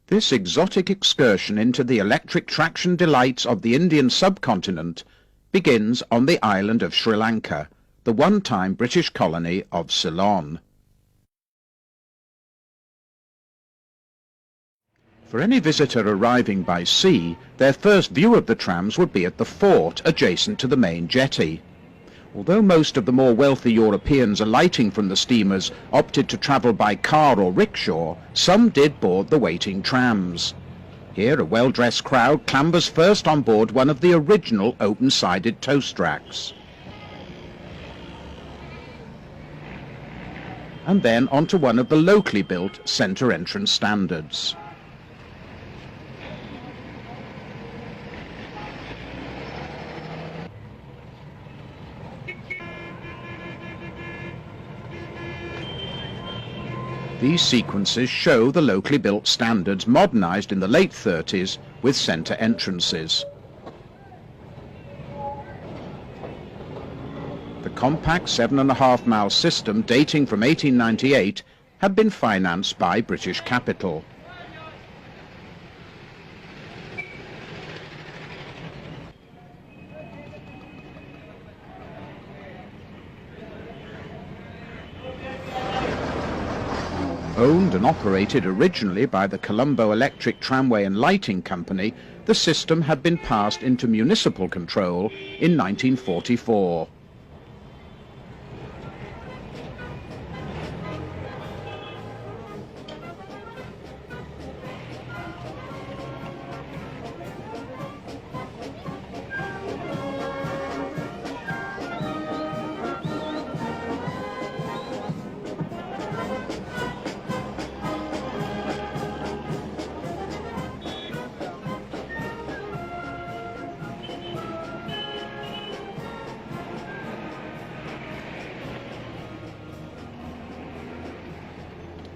This exotic excursion into the electric traction delights of the Indian subcontinent begins on the island of Sri Lanka, the one-time British colony of Ceylon. For any visitor arriving by sea, their first view of the trams would be at the fort adjacent to the main jetty. Although most of the more wealthy Europeans alighting from the steamers opted to travel by car or rickshaw, some did board the waiting trams. Here a well-dressed crowd clambers first on board one of the original open-sided toast racks, and then onto one of the locally built centre entrance standards. These sequences show the locally built standards modernised in the late 30s with centre entrances. The compact 7.5-mile system dating from 1898 had been financed by British capital. Owned and operated originally by the Colombo Electric Tramway and Lighting Company, the system had been passed into municipal control in 1944.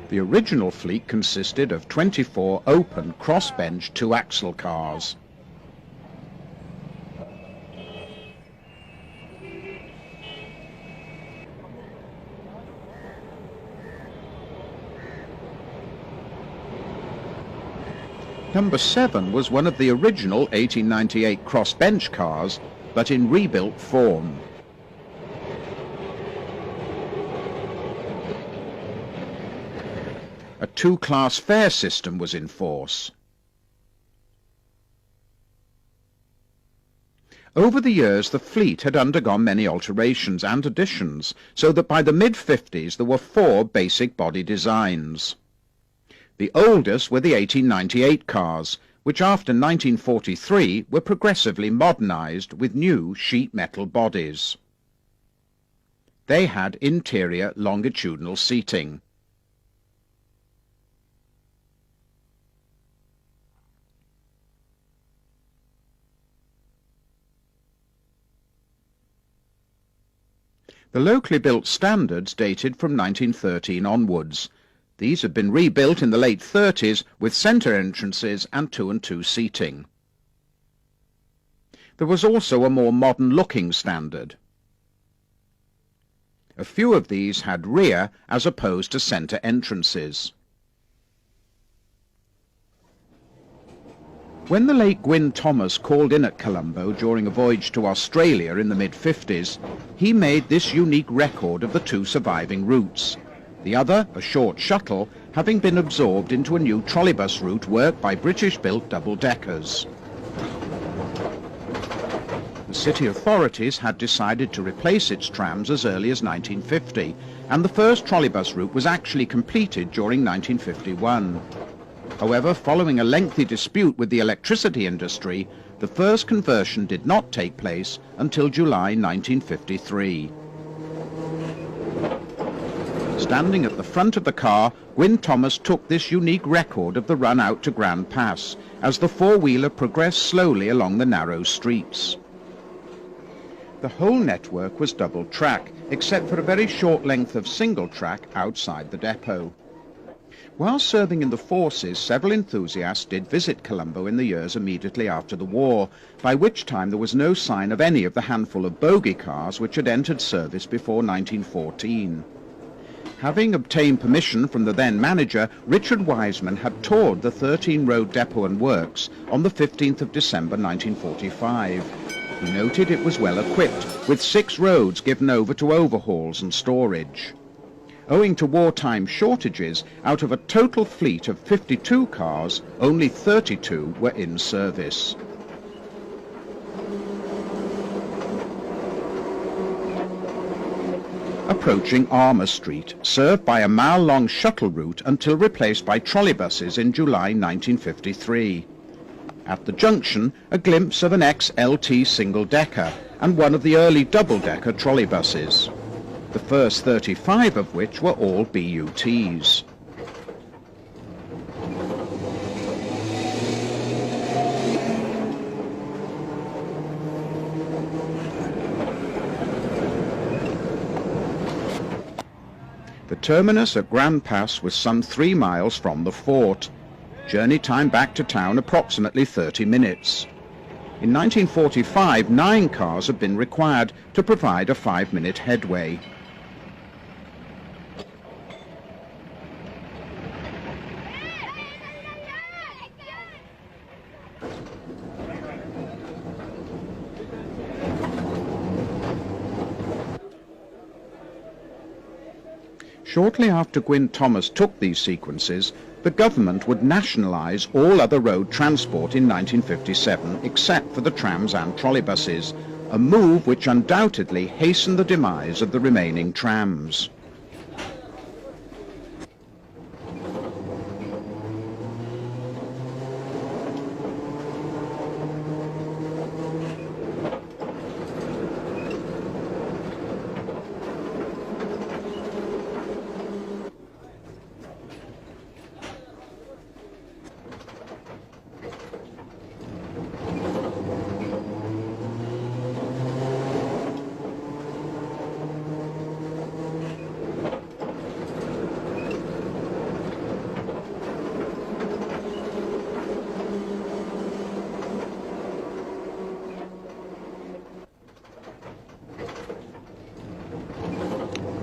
The original fleet consisted of 24 open cross-bench two-axle cars. Number 7 was one of the original 1898 cross-bench cars, but in rebuilt form. A two-class fare system was in force. Over the years, the fleet had undergone many alterations and additions, so that by the mid-50s there were 4 basic body designs. The oldest were the 1898 cars, which after 1943 were progressively modernised with new sheet metal bodies. They had interior longitudinal seating. The locally built standards dated from 1913 onwards. These had been rebuilt in the late 30s with centre entrances and 2-and-2 seating. There was also a more modern-looking standard. A few of these had rear as opposed to centre entrances. When the late Gwyn Thomas called in at Colombo during a voyage to Australia in the mid-50s, he made this unique record of the 2 surviving routes, the other, a short shuttle, having been absorbed into a new trolleybus route worked by British-built double-deckers. The city authorities had decided to replace its trams as early as 1950, and the first trolleybus route was actually completed during 1951. However, following a lengthy dispute with the electricity industry, the first conversion did not take place until July 1953. Standing at the front of the car, Gwyn Thomas took this unique record of the run out to Grand Pass as the four-wheeler progressed slowly along the narrow streets. The whole network was double track, except for a very short length of single track outside the depot. While serving in the forces, several enthusiasts did visit Colombo in the years immediately after the war, by which time there was no sign of any of the handful of bogie cars which had entered service before 1914. Having obtained permission from the then manager, Richard Wiseman had toured the 13-road depot and works on the 15th of December 1945. He noted it was well equipped, with 6 roads given over to overhauls and storage. Owing to wartime shortages, out of a total fleet of 52 cars, only 32 were in service. Approaching Armour Street, served by a mile-long shuttle route until replaced by trolleybuses in July 1953. At the junction, a glimpse of an ex-LT single-decker and one of the early double-decker trolleybuses, the first 35 of which were all BUTs. The terminus at Grand Pass was some 3 miles from the fort. Journey time back to town approximately 30 minutes. In 1945, 9 cars had been required to provide a 5-minute headway. Shortly after Gwyn Thomas took these sequences, the government would nationalise all other road transport in 1957 except for the trams and trolleybuses, a move which undoubtedly hastened the demise of the remaining trams.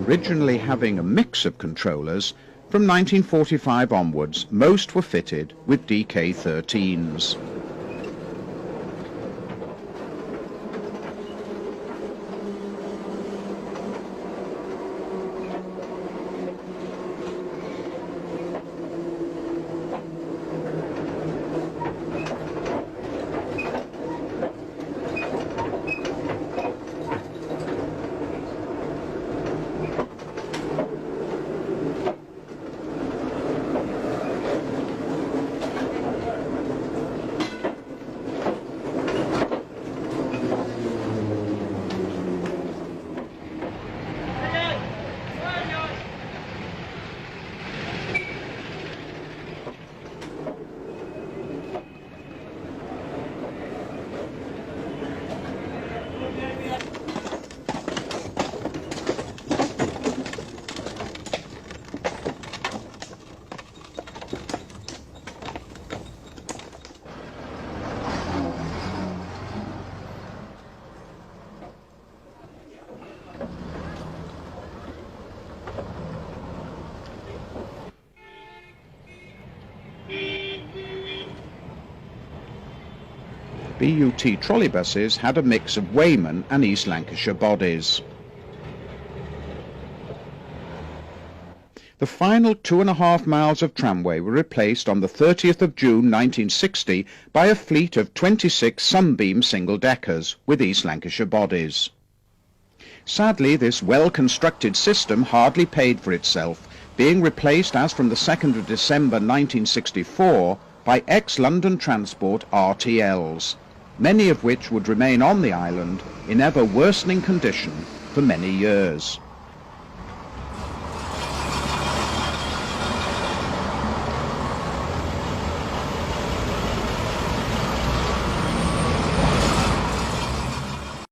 Originally having a mix of controllers, from 1945 onwards most were fitted with DK13s. BUT trolleybuses had a mix of Weyman and East Lancashire bodies. The final 2.5 miles of tramway were replaced on the 30th of June 1960 by a fleet of 26 Sunbeam single-deckers with East Lancashire bodies. Sadly, this well-constructed system hardly paid for itself, being replaced as from the 2nd of December 1964 by ex-London Transport RTLs, many of which would remain on the island in ever-worsening condition for many years.